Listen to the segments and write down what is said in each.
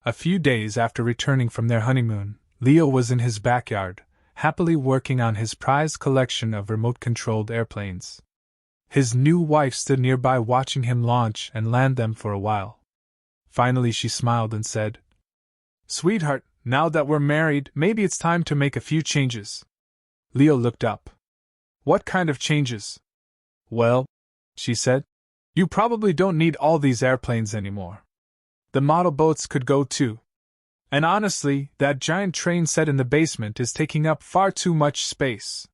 A few days after returning from their honeymoon, Leo was in his backyard, happily working on his prized collection of remote-controlled airplanes. His new wife stood nearby watching him launch and land them for a while. Finally she smiled and said, "Sweetheart, now that we're married, maybe it's time to make a few changes." Leo looked up. "What kind of changes?" "Well," she said, "you probably don't need all these airplanes anymore. The model boats could go too. And honestly, that giant train set in the basement is taking up far too much space."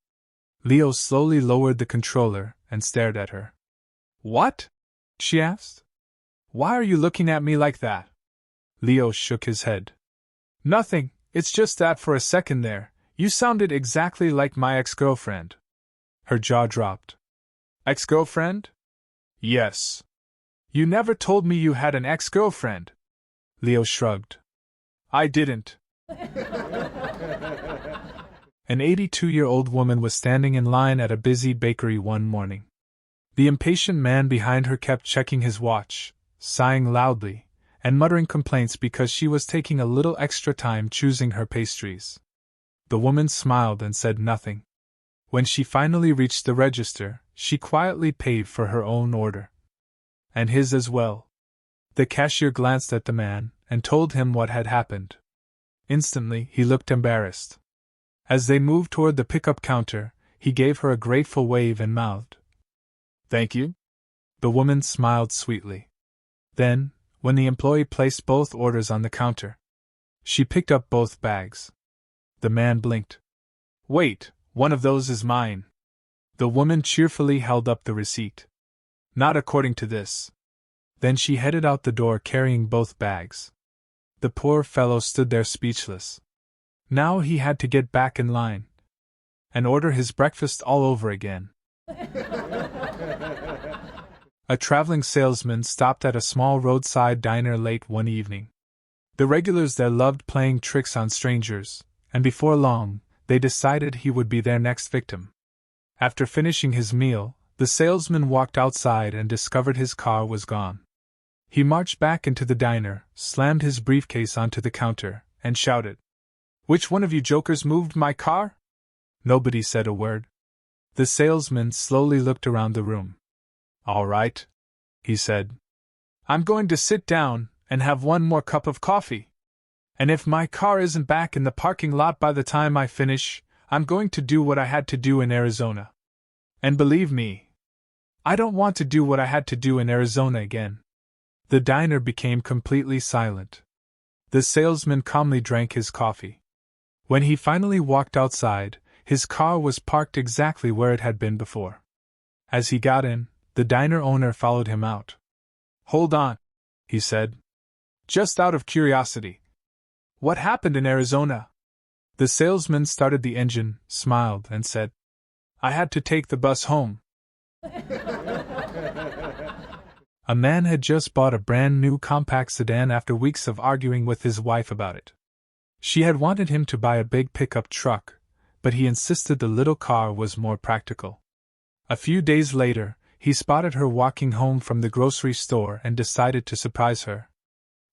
Leo slowly lowered the controller and stared at her. "What?" she asked. "Why are you looking at me like that?" Leo shook his head. "Nothing, it's just that for a second there, you sounded exactly like my ex-girlfriend." Her jaw dropped. "Ex-girlfriend?" "Yes." "You never told me you had an ex-girlfriend." Leo shrugged. "I didn't." An 82-year-old woman was standing in line at a busy bakery one morning. The impatient man behind her kept checking his watch, sighing loudly, and muttering complaints because she was taking a little extra time choosing her pastries. The woman smiled and said nothing. When she finally reached the register, she quietly paid for her own order. And his as well. The cashier glanced at the man and told him what had happened. Instantly, he looked embarrassed. As they moved toward the pickup counter, he gave her a grateful wave and mouthed, "Thank you." The woman smiled sweetly. Then, when the employee placed both orders on the counter, she picked up both bags. The man blinked. "Wait, one of those is mine." The woman cheerfully held up the receipt. "Not according to this." Then she headed out the door carrying both bags. The poor fellow stood there speechless. Now he had to get back in line and order his breakfast all over again. A traveling salesman stopped at a small roadside diner late one evening. The regulars there loved playing tricks on strangers, and before long, they decided he would be their next victim. After finishing his meal, the salesman walked outside and discovered his car was gone. He marched back into the diner, slammed his briefcase onto the counter, and shouted, "Which one of you jokers moved my car?" Nobody said a word. The salesman slowly looked around the room. "All right," he said. "I'm going to sit down and have one more cup of coffee. And if my car isn't back in the parking lot by the time I finish, I'm going to do what I had to do in Arizona. And believe me, I don't want to do what I had to do in Arizona again." The diner became completely silent. The salesman calmly drank his coffee. When he finally walked outside, his car was parked exactly where it had been before. As he got in, the diner owner followed him out. "Hold on," he said. "Just out of curiosity, what happened in Arizona?" The salesman started the engine, smiled, and said, "I had to take the bus home." A man had just bought a brand new compact sedan after weeks of arguing with his wife about it. She had wanted him to buy a big pickup truck, but he insisted the little car was more practical. A few days later, he spotted her walking home from the grocery store and decided to surprise her.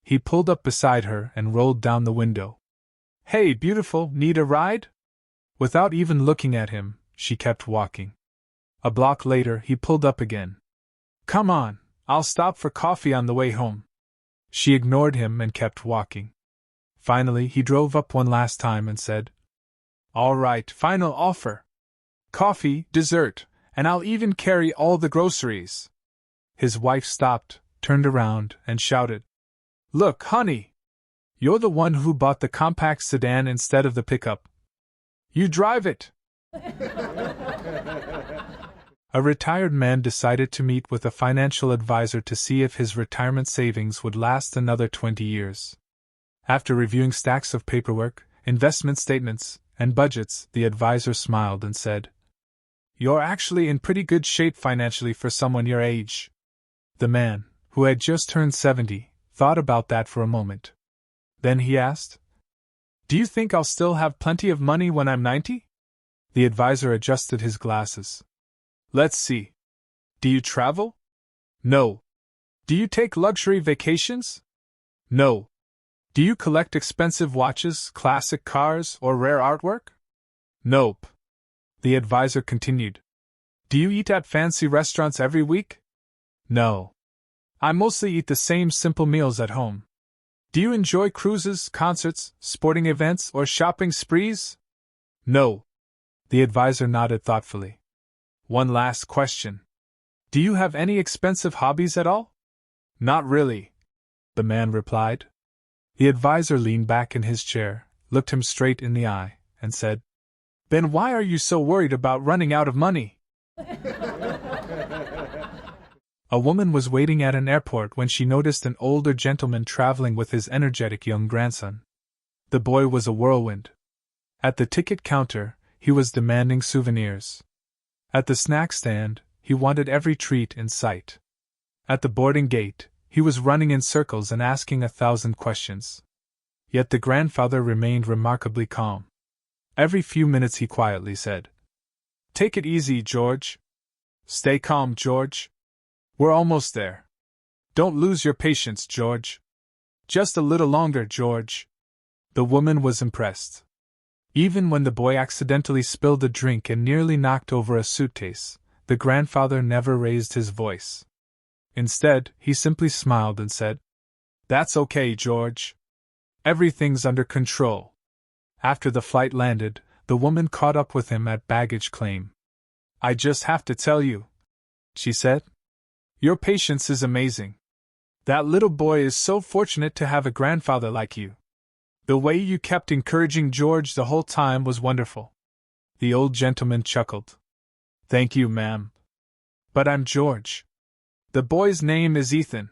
He pulled up beside her and rolled down the window. "Hey, beautiful, need a ride?" Without even looking at him, she kept walking. A block later, he pulled up again. "Come on, I'll stop for coffee on the way home." She ignored him and kept walking. Finally, he drove up one last time and said, "All right, final offer. Coffee, dessert, and I'll even carry all the groceries." His wife stopped, turned around, and shouted, "Look, honey! You're the one who bought the compact sedan instead of the pickup. You drive it!" A retired man decided to meet with a financial advisor to see if his retirement savings would last another 20 years. After reviewing stacks of paperwork, investment statements, and budgets, the advisor smiled and said, "You're actually in pretty good shape financially for someone your age." The man, who had just turned 70, thought about that for a moment. Then he asked, "Do you think I'll still have plenty of money when I'm 90? The advisor adjusted his glasses. "Let's see. Do you travel?" "No." "Do you take luxury vacations?" "No." Do you collect expensive watches, classic cars, or rare artwork? Nope. The advisor continued. Do you eat at fancy restaurants every week? No. I mostly eat the same simple meals at home. Do you enjoy cruises, concerts, sporting events, or shopping sprees? No. The advisor nodded thoughtfully. One last question. Do you have any expensive hobbies at all? Not really, the man replied. The advisor leaned back in his chair, looked him straight in the eye, and said, Then why are you so worried about running out of money? A woman was waiting at an airport when she noticed an older gentleman traveling with his energetic young grandson. The boy was a whirlwind. At the ticket counter, he was demanding souvenirs. At the snack stand, he wanted every treat in sight. At the boarding gate, he was running in circles and asking 1,000 questions. Yet the grandfather remained remarkably calm. Every few minutes he quietly said, Take it easy, George. Stay calm, George. We're almost there. Don't lose your patience, George. Just a little longer, George. The woman was impressed. Even when the boy accidentally spilled a drink and nearly knocked over a suitcase, the grandfather never raised his voice. Instead, he simply smiled and said, That's okay, George. Everything's under control. After the flight landed, the woman caught up with him at baggage claim. I just have to tell you, she said. Your patience is amazing. That little boy is so fortunate to have a grandfather like you. The way you kept encouraging George the whole time was wonderful. The old gentleman chuckled. Thank you, ma'am. But I'm George. The boy's name is Ethan.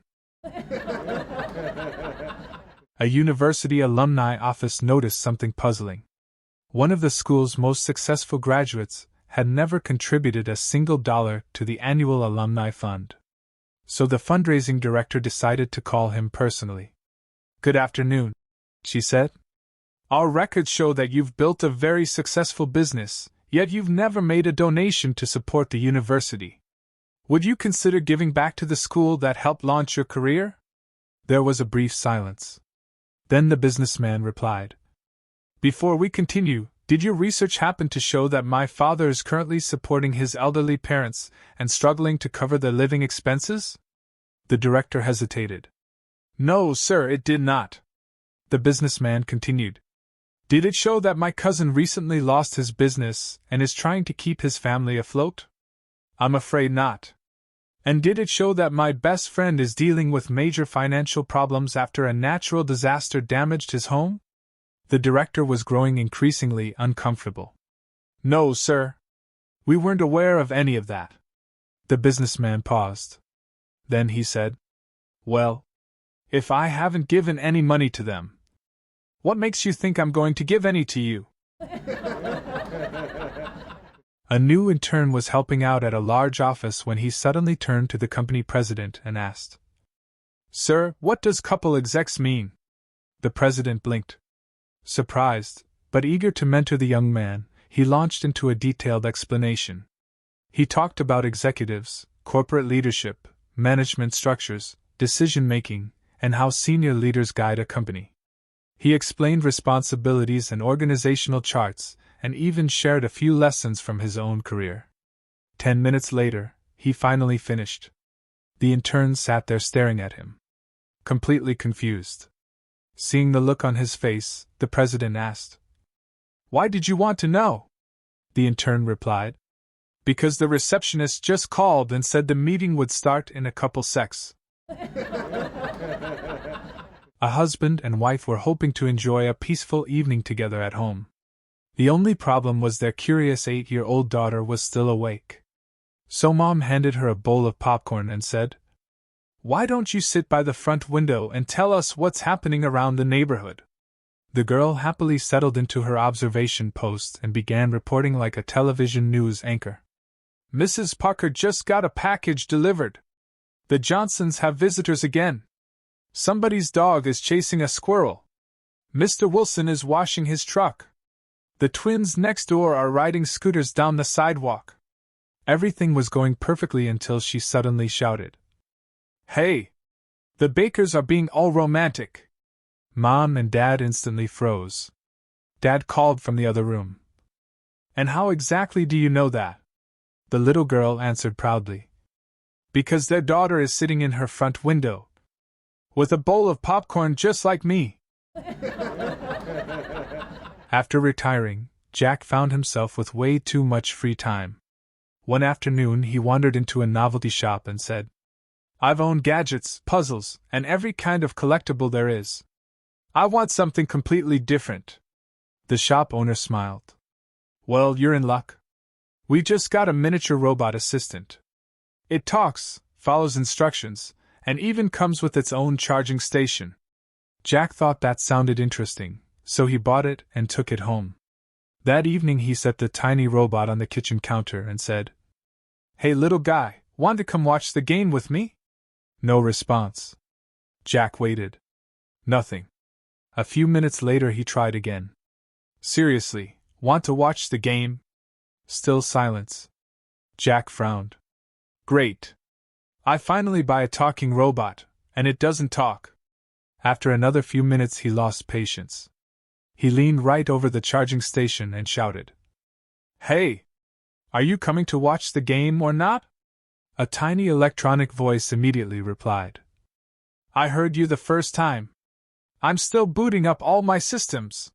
A university alumni office noticed something puzzling. One of the school's most successful graduates had never contributed a single dollar to the annual alumni fund. So the fundraising director decided to call him personally. Good afternoon, she said. Our records show that you've built a very successful business, yet you've never made a donation to support the university. Would you consider giving back to the school that helped launch your career? There was a brief silence. Then the businessman replied. Before we continue, did your research happen to show that my father is currently supporting his elderly parents and struggling to cover their living expenses? The director hesitated. No, sir, it did not. The businessman continued. Did it show that my cousin recently lost his business and is trying to keep his family afloat? I'm afraid not. And did it show that my best friend is dealing with major financial problems after a natural disaster damaged his home? The director was growing increasingly uncomfortable. No, sir. We weren't aware of any of that. The businessman paused. Then he said, Well, if I haven't given any money to them, what makes you think I'm going to give any to you? A new intern was helping out at a large office when he suddenly turned to the company president and asked, Sir, what does couple execs mean? The president blinked. Surprised, but eager to mentor the young man, he launched into a detailed explanation. He talked about executives, corporate leadership, management structures, decision-making, and how senior leaders guide a company. He explained responsibilities and organizational charts, and even shared a few lessons from his own career. 10 minutes later, he finally finished. The intern sat there staring at him, completely confused. Seeing the look on his face, the president asked, Why did you want to know? The intern replied, Because the receptionist just called and said the meeting would start in a couple secs. A husband and wife were hoping to enjoy a peaceful evening together at home. The only problem was their curious 8-year-old daughter was still awake. So Mom handed her a bowl of popcorn and said, Why don't you sit by the front window and tell us what's happening around the neighborhood? The girl happily settled into her observation post and began reporting like a television news anchor. Mrs. Parker just got a package delivered. The Johnsons have visitors again. Somebody's dog is chasing a squirrel. Mr. Wilson is washing his truck. The twins next door are riding scooters down the sidewalk. Everything was going perfectly until she suddenly shouted, Hey! The Bakers are being all romantic. Mom and Dad instantly froze. Dad called from the other room. "And how exactly do you know that?" The little girl answered proudly. "Because their daughter is sitting in her front window, with a bowl of popcorn just like me." After retiring, Jack found himself with way too much free time. One afternoon he wandered into a novelty shop and said, "I've owned gadgets, puzzles, and every kind of collectible there is. I want something completely different." The shop owner smiled. "Well, you're in luck. We just got a miniature robot assistant. It talks, follows instructions, and even comes with its own charging station." Jack thought that sounded interesting, so he bought it and took it home. That evening he set the tiny robot on the kitchen counter and said, "Hey little guy, want to come watch the game with me?" No response. Jack waited. Nothing. A few minutes later he tried again. "Seriously, want to watch the game?" Still silence. Jack frowned. "Great. I finally buy a talking robot, and it doesn't talk." After another few minutes he lost patience. He leaned right over the charging station and shouted, "Hey! Are you coming to watch the game or not?" A tiny electronic voice immediately replied, "I heard you the first time. I'm still booting up all my systems."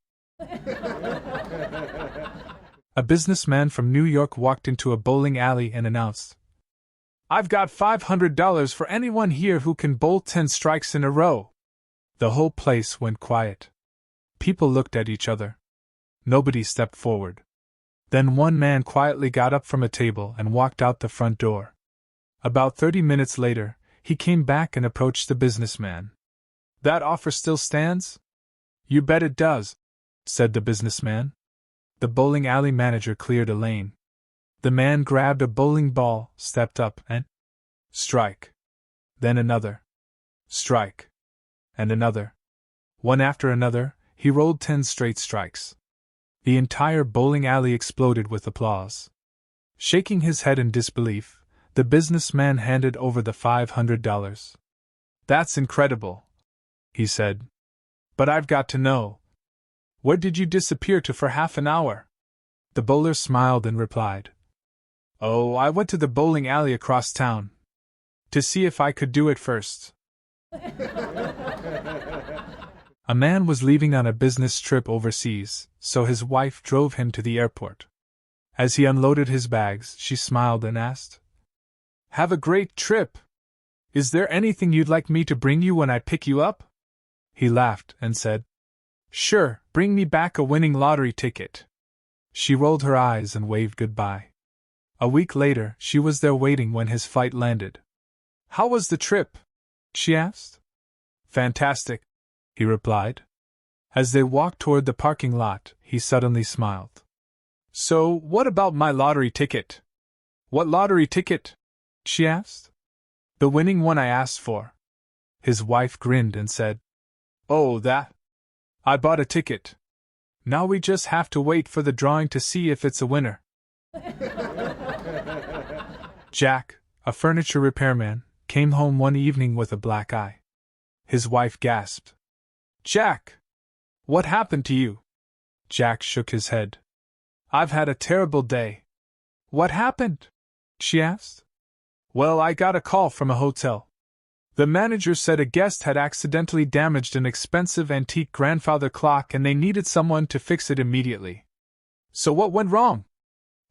A businessman from New York walked into a bowling alley and announced, "I've got $500 for anyone here who can bowl 10 strikes in a row." The whole place went quiet. People looked at each other. Nobody stepped forward. Then one man quietly got up from a table and walked out the front door. About 30 minutes later, he came back and approached the businessman. "That offer still stands?" "You bet it does," said the businessman. The bowling alley manager cleared a lane. The man grabbed a bowling ball, stepped up, and strike. Then another. Strike. And another. One after another, he rolled 10 straight strikes. The entire bowling alley exploded with applause. Shaking his head in disbelief, the businessman handed over the $500. "That's incredible," he said. "But I've got to know. Where did you disappear to for half an hour?" The bowler smiled and replied, "Oh, I went to the bowling alley across town to see if I could do it first." A man was leaving on a business trip overseas, so his wife drove him to the airport. As he unloaded his bags, she smiled and asked, "Have a great trip. Is there anything you'd like me to bring you when I pick you up?" He laughed and said, "Sure, bring me back a winning lottery ticket." She rolled her eyes and waved goodbye. A week later, she was there waiting when his flight landed. "How was the trip?" she asked. "Fantastic," he replied. As they walked toward the parking lot, he suddenly smiled. "So, what about my lottery ticket?" "What lottery ticket?" she asked. "The winning one I asked for." His wife grinned and said, "Oh, that? I bought a ticket. Now we just have to wait for the drawing to see if it's a winner." Jack, a furniture repairman, came home one evening with a black eye. His wife gasped, "Jack! What happened to you?" Jack shook his head. "I've had a terrible day." "What happened?" she asked. "Well, I got a call from a hotel. The manager said a guest had accidentally damaged an expensive antique grandfather clock and they needed someone to fix it immediately." "So what went wrong?"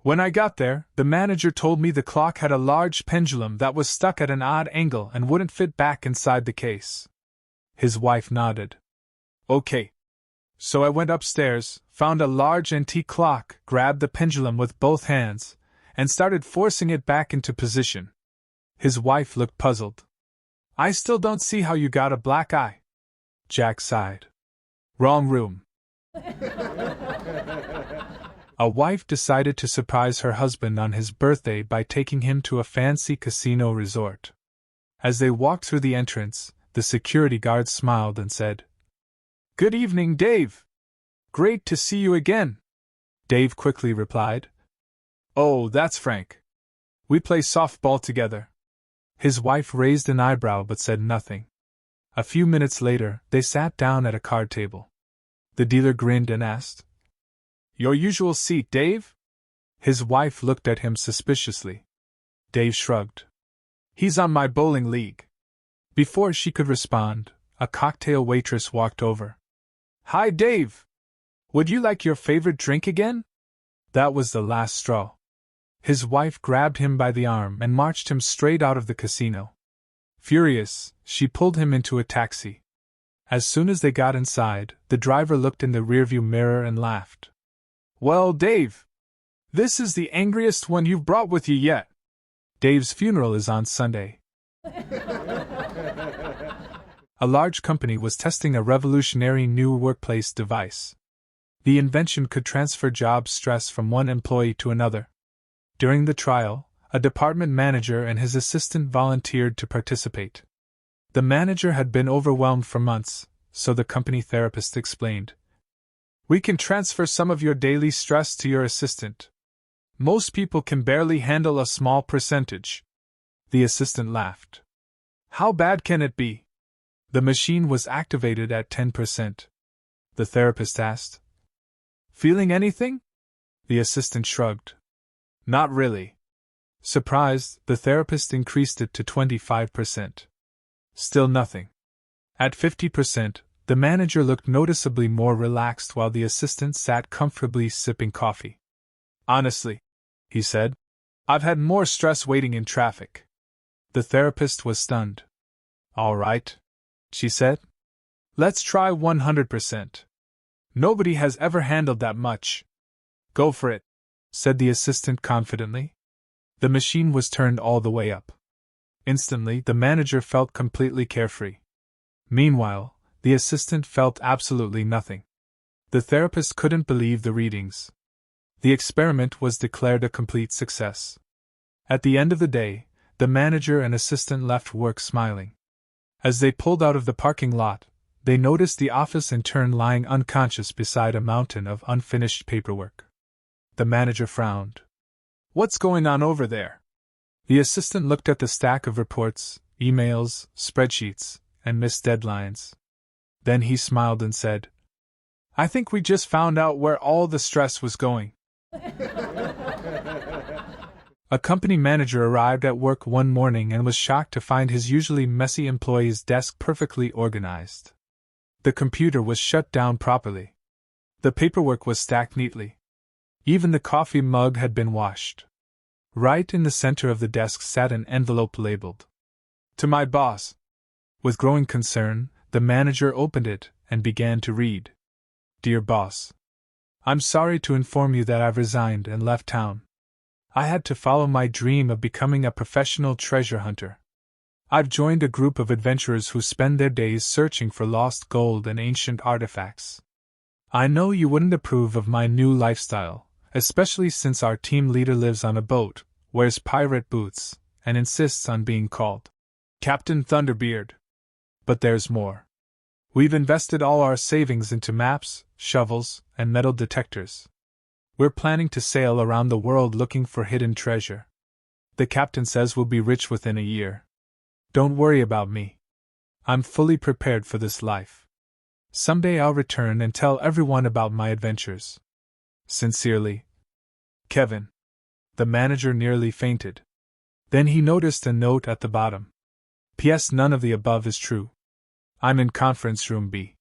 "When I got there, the manager told me the clock had a large pendulum that was stuck at an odd angle and wouldn't fit back inside the case." His wife nodded. "Okay. So I went upstairs, found a large antique clock, grabbed the pendulum with both hands, and started forcing it back into position." His wife looked puzzled. "I still don't see how you got a black eye." Jack sighed. "Wrong room." A wife decided to surprise her husband on his birthday by taking him to a fancy casino resort. As they walked through the entrance, the security guard smiled and said, "Good evening, Dave. Great to see you again." Dave quickly replied, "Oh, that's Frank. We play softball together." His wife raised an eyebrow but said nothing. A few minutes later, they sat down at a card table. The dealer grinned and asked, "Your usual seat, Dave?" His wife looked at him suspiciously. Dave shrugged. "He's on my bowling league." Before she could respond, a cocktail waitress walked over. "Hi, Dave! Would you like your favorite drink again?" That was the last straw. His wife grabbed him by the arm and marched him straight out of the casino. Furious, she pulled him into a taxi. As soon as they got inside, the driver looked in the rearview mirror and laughed. "Well, Dave, this is the angriest one you've brought with you yet. Dave's funeral is on Sunday." A large company was testing a revolutionary new workplace device. The invention could transfer job stress from one employee to another. During the trial, a department manager and his assistant volunteered to participate. The manager had been overwhelmed for months, so the company therapist explained. "We can transfer some of your daily stress to your assistant. Most people can barely handle a small percentage." The assistant laughed. "How bad can it be?" The machine was activated at 10%. The therapist asked. "Feeling anything?" The assistant shrugged. "Not really." Surprised, the therapist increased it to 25%. Still nothing. At 50%, the manager looked noticeably more relaxed while the assistant sat comfortably sipping coffee. "Honestly," he said, "I've had more stress waiting in traffic." The therapist was stunned. "All right," she said. "Let's try 100%. Nobody has ever handled that much." "Go for it," said the assistant confidently. The machine was turned all the way up. Instantly, the manager felt completely carefree. Meanwhile, the assistant felt absolutely nothing. The therapist couldn't believe the readings. The experiment was declared a complete success. At the end of the day, the manager and assistant left work smiling. As they pulled out of the parking lot, they noticed the office intern lying unconscious beside a mountain of unfinished paperwork. The manager frowned. "What's going on over there?" The assistant looked at the stack of reports, emails, spreadsheets, and missed deadlines. Then he smiled and said, "I think we just found out where all the stress was going." A company manager arrived at work one morning and was shocked to find his usually messy employee's desk perfectly organized. The computer was shut down properly. The paperwork was stacked neatly. Even the coffee mug had been washed. Right in the center of the desk sat an envelope labeled, "To my boss." With growing concern, the manager opened it and began to read. "Dear boss, I'm sorry to inform you that I've resigned and left town. I had to follow my dream of becoming a professional treasure hunter. I've joined a group of adventurers who spend their days searching for lost gold and ancient artifacts. I know you wouldn't approve of my new lifestyle, especially since our team leader lives on a boat, wears pirate boots, and insists on being called Captain Thunderbeard. But there's more. We've invested all our savings into maps, shovels, and metal detectors. We're planning to sail around the world looking for hidden treasure. The captain says we'll be rich within a year. Don't worry about me. I'm fully prepared for this life. Someday I'll return and tell everyone about my adventures. Sincerely, Kevin." The manager nearly fainted. Then he noticed a note at the bottom. "P.S. None of the above is true. I'm in conference room B.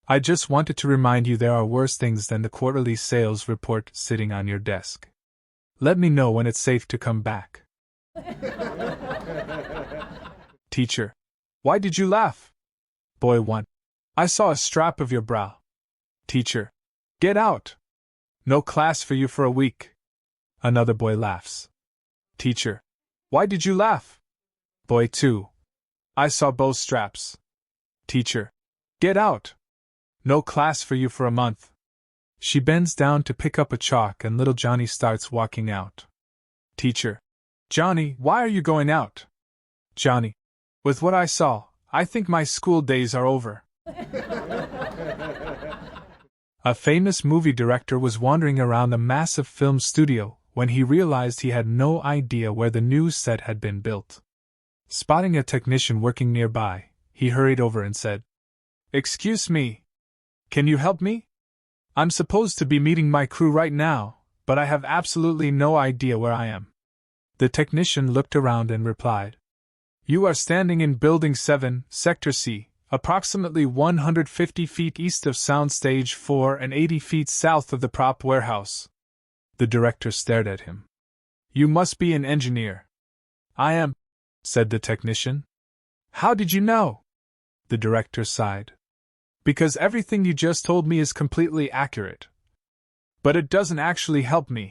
I just wanted to remind you there are worse things than the quarterly sales report sitting on your desk. Let me know when it's safe to come back." "Teacher, why did you laugh?" Boy 1. "I saw a strap of your brow." "Teacher, get out. No class for you for a week." Another boy laughs. "Teacher, why did you laugh?" Boy 2. "I saw both straps." "Teacher, get out. No class for you for a month." She bends down to pick up a chalk and little Johnny starts walking out. "Teacher, Johnny, why are you going out?" "Johnny, with what I saw, I think my school days are over." A famous movie director was wandering around a massive film studio when he realized he had no idea where the new set had been built. Spotting a technician working nearby, he hurried over and said, "Excuse me. Can you help me? I'm supposed to be meeting my crew right now, but I have absolutely no idea where I am." The technician looked around and replied, "You are standing in Building 7, Sector C, approximately 150 feet east of Soundstage 4 and 80 feet south of the prop warehouse." The director stared at him. "You must be an engineer." "I am," said the technician. "How did you know?" The director sighed. "Because everything you just told me is completely accurate. But it doesn't actually help me.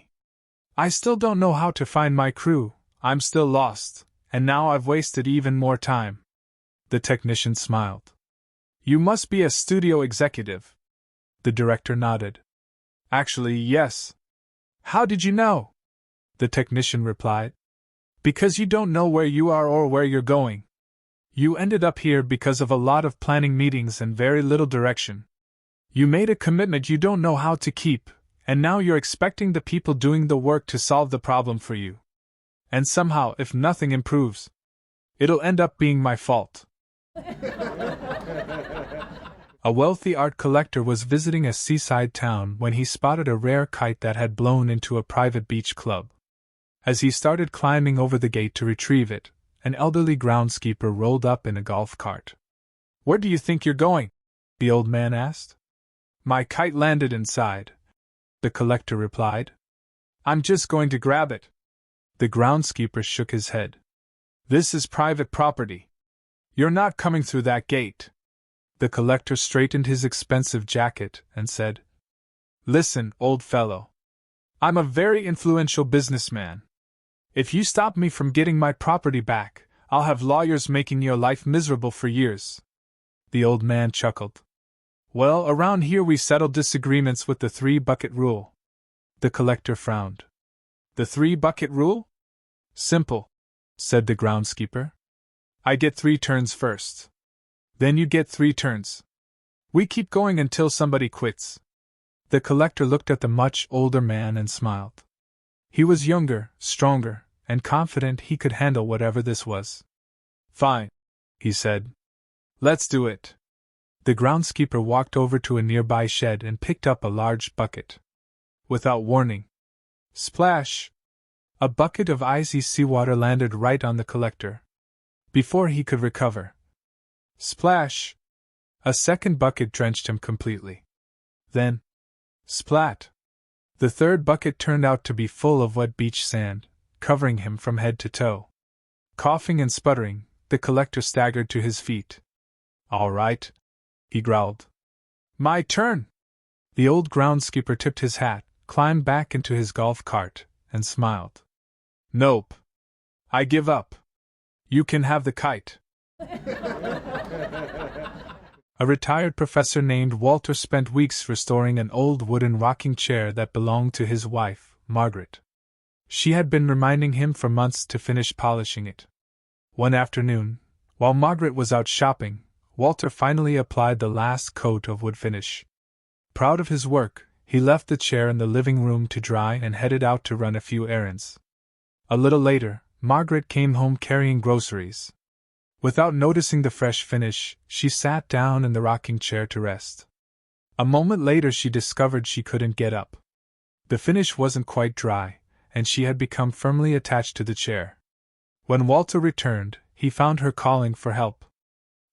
I still don't know how to find my crew, I'm still lost, and now I've wasted even more time." The technician smiled. "You must be a studio executive." The director nodded. "Actually, yes." "How did you know?" The technician replied. "Because you don't know where you are or where you're going. You ended up here because of a lot of planning meetings and very little direction. You made a commitment you don't know how to keep, and now you're expecting the people doing the work to solve the problem for you. And somehow, if nothing improves, it'll end up being my fault." A wealthy art collector was visiting a seaside town when he spotted a rare kite that had blown into a private beach club. As he started climbing over the gate to retrieve it, an elderly groundskeeper rolled up in a golf cart. "Where do you think you're going?" the old man asked. "My kite landed inside," the collector replied. "I'm just going to grab it." The groundskeeper shook his head. "This is private property. You're not coming through that gate." The collector straightened his expensive jacket and said, "Listen, old fellow. I'm a very influential businessman. If you stop me from getting my property back, I'll have lawyers making your life miserable for years." The old man chuckled. "Well, around here we settle disagreements with the 3-bucket rule." The collector frowned. "The 3-bucket rule?" "Simple," said the groundskeeper. "I get 3 turns first. Then you get 3 turns. We keep going until somebody quits." The collector looked at the much older man and smiled. He was younger, stronger, and confident he could handle whatever this was. "Fine," he said. "Let's do it." The groundskeeper walked over to a nearby shed and picked up a large bucket. Without warning, splash! A bucket of icy seawater landed right on the collector. Before he could recover, splash! A second bucket drenched him completely. Then, splat! The third bucket turned out to be full of wet beach sand, covering him from head to toe. Coughing and sputtering, the collector staggered to his feet. "All right," he growled. "My turn!" The old groundskeeper tipped his hat, climbed back into his golf cart, and smiled. "Nope. I give up. You can have the kite." A retired professor named Walter spent weeks restoring an old wooden rocking chair that belonged to his wife, Margaret. She had been reminding him for months to finish polishing it. One afternoon, while Margaret was out shopping, Walter finally applied the last coat of wood finish. Proud of his work, he left the chair in the living room to dry and headed out to run a few errands. A little later, Margaret came home carrying groceries. Without noticing the fresh finish, she sat down in the rocking chair to rest. A moment later she discovered she couldn't get up. The finish wasn't quite dry, and she had become firmly attached to the chair. When Walter returned, he found her calling for help.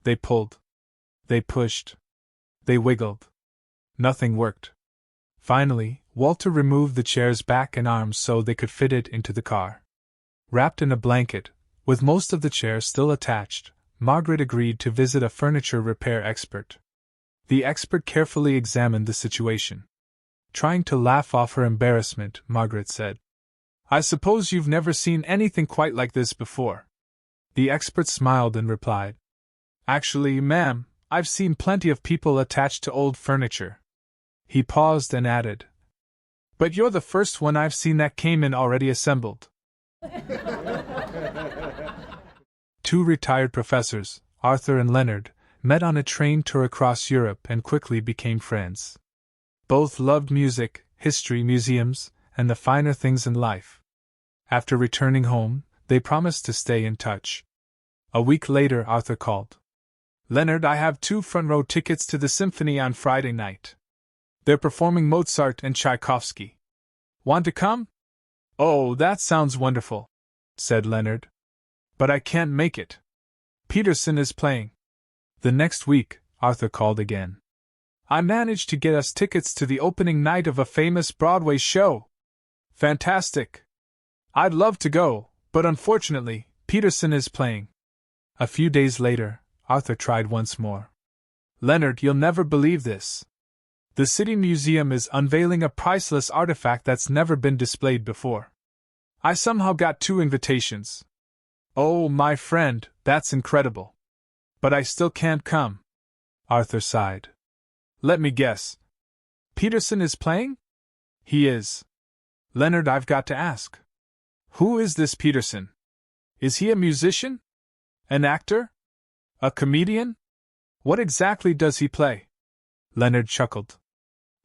They pulled. They pushed. They wiggled. Nothing worked. Finally, Walter removed the chair's back and arms so they could fit it into the car. Wrapped in a blanket, with most of the chair still attached, Margaret agreed to visit a furniture repair expert. The expert carefully examined the situation. Trying to laugh off her embarrassment, Margaret said, "I suppose you've never seen anything quite like this before." The expert smiled and replied, "Actually, ma'am, I've seen plenty of people attached to old furniture." He paused and added, "But you're the first one I've seen that came in already assembled." Two retired professors, Arthur and Leonard, met on a train tour across Europe and quickly became friends. Both loved music, history, museums, and the finer things in life. After returning home, they promised to stay in touch. A week later, Arthur called. Leonard, I have 2 front-row tickets to the symphony on Friday night. They're performing Mozart and Tchaikovsky. Want to come? Oh, that sounds wonderful, said Leonard. But I can't make it. Peterson is playing. The next week, Arthur called again. I managed to get us tickets to the opening night of a famous Broadway show. Fantastic. I'd love to go, but unfortunately, Peterson is playing. A few days later, Arthur tried once more. Leonard, you'll never believe this. The City Museum is unveiling a priceless artifact that's never been displayed before. I somehow got 2 invitations. Oh, my friend, that's incredible. But I still can't come. Arthur sighed. Let me guess. Peterson is playing? He is. Leonard, I've got to ask. Who is this Peterson? Is he a musician? An actor? A comedian? What exactly does he play? Leonard chuckled.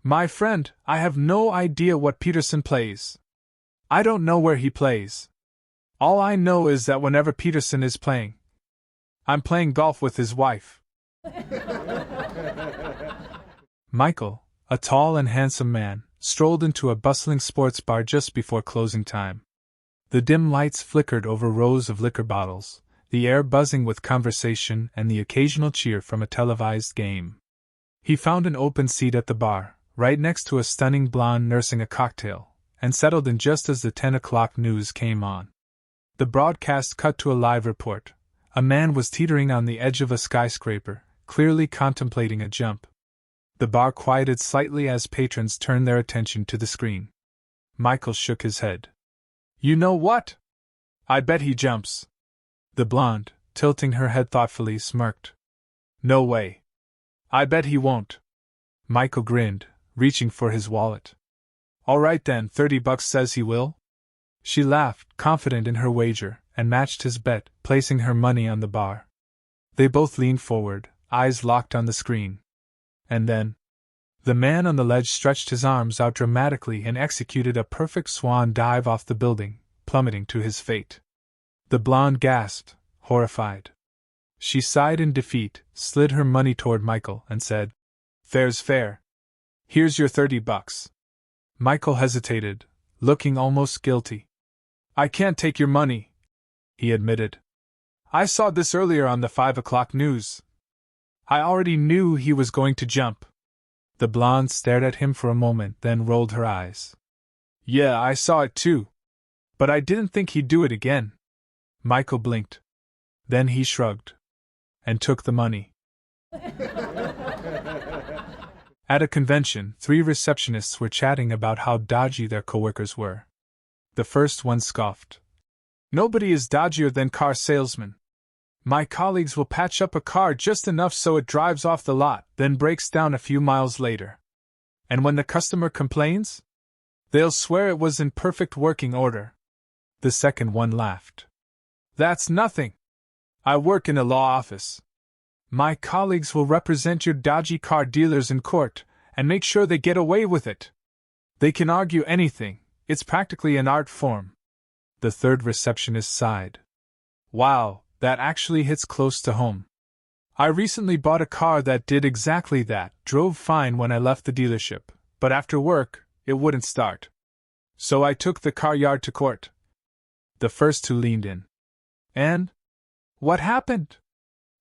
My friend, I have no idea what Peterson plays. I don't know where he plays. All I know is that whenever Peterson is playing, I'm playing golf with his wife. Michael, a tall and handsome man, strolled into a bustling sports bar just before closing time. The dim lights flickered over rows of liquor bottles, the air buzzing with conversation and the occasional cheer from a televised game. He found an open seat at the bar, right next to a stunning blonde nursing a cocktail, and settled in just as the 10 o'clock news came on. The broadcast cut to a live report. A man was teetering on the edge of a skyscraper, clearly contemplating a jump. The bar quieted slightly as patrons turned their attention to the screen. Michael shook his head. You know what? I bet he jumps. The blonde, tilting her head thoughtfully, smirked. No way. I bet he won't. Michael grinned, reaching for his wallet. All right then, $30 says he will. She laughed, confident in her wager, and matched his bet, placing her money on the bar. They both leaned forward, eyes locked on the screen. And then, the man on the ledge stretched his arms out dramatically and executed a perfect swan dive off the building, plummeting to his fate. The blonde gasped, horrified. She sighed in defeat, slid her money toward Michael, and said, Fair's fair. Here's your $30. Michael hesitated, looking almost guilty. I can't take your money, he admitted. I saw this earlier on the 5 o'clock news. I already knew he was going to jump. The blonde stared at him for a moment, then rolled her eyes. Yeah, I saw it too. But I didn't think he'd do it again. Michael blinked. Then he shrugged. And took the money. At a convention, 3 receptionists were chatting about how dodgy their coworkers were. The first one scoffed. Nobody is dodgier than car salesmen. My colleagues will patch up a car just enough so it drives off the lot, then breaks down a few miles later. And when the customer complains, they'll swear it was in perfect working order. The second one laughed. That's nothing. I work in a law office. My colleagues will represent your dodgy car dealers in court and make sure they get away with it. They can argue anything. It's practically an art form. The third receptionist sighed. Wow, that actually hits close to home. I recently bought a car that did exactly that, drove fine when I left the dealership, but after work, it wouldn't start. So I took the car yard to court. The first 2 leaned in. And? What happened?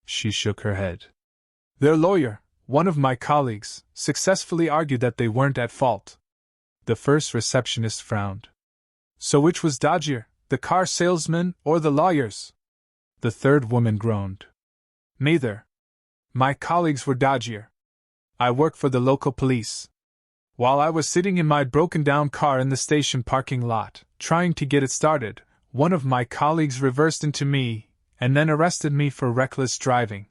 She shook her head. Their lawyer, one of my colleagues, successfully argued that they weren't at fault. The first receptionist frowned. So which was dodgier, the car salesman or the lawyers? The third woman groaned. Neither. My colleagues were dodgier. I work for the local police. While I was sitting in my broken-down car in the station parking lot, trying to get it started, one of my colleagues reversed into me and then arrested me for reckless driving.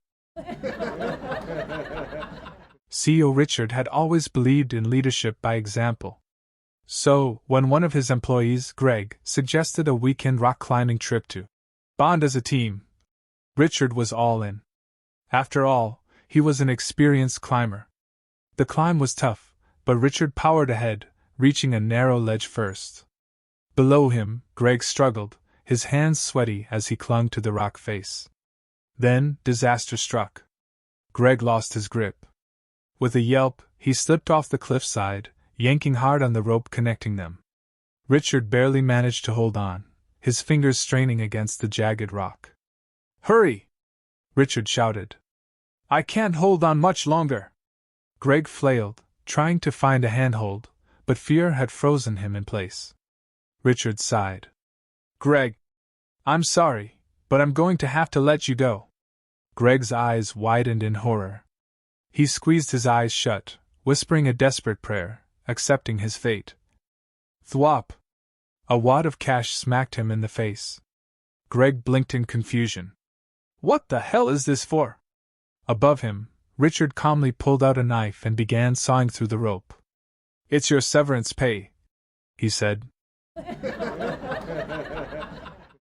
CEO Richard had always believed in leadership by example. So, when one of his employees, Greg, suggested a weekend rock climbing trip to bond as a team, Richard was all in. After all, he was an experienced climber. The climb was tough, but Richard powered ahead, reaching a narrow ledge first. Below him, Greg struggled, his hands sweaty as he clung to the rock face. Then, disaster struck. Greg lost his grip. With a yelp, he slipped off the cliffside, yanking hard on the rope connecting them. Richard barely managed to hold on, his fingers straining against the jagged rock. "Hurry!" Richard shouted. "I can't hold on much longer." Greg flailed, trying to find a handhold, but fear had frozen him in place. Richard sighed. "Greg, I'm sorry, but I'm going to have to let you go." Greg's eyes widened in horror. He squeezed his eyes shut, whispering a desperate prayer, accepting his fate. Thwop! A wad of cash smacked him in the face. Greg blinked in confusion. "What the hell is this for?" Above him, Richard calmly pulled out a knife and began sawing through the rope. "It's your severance pay," he said.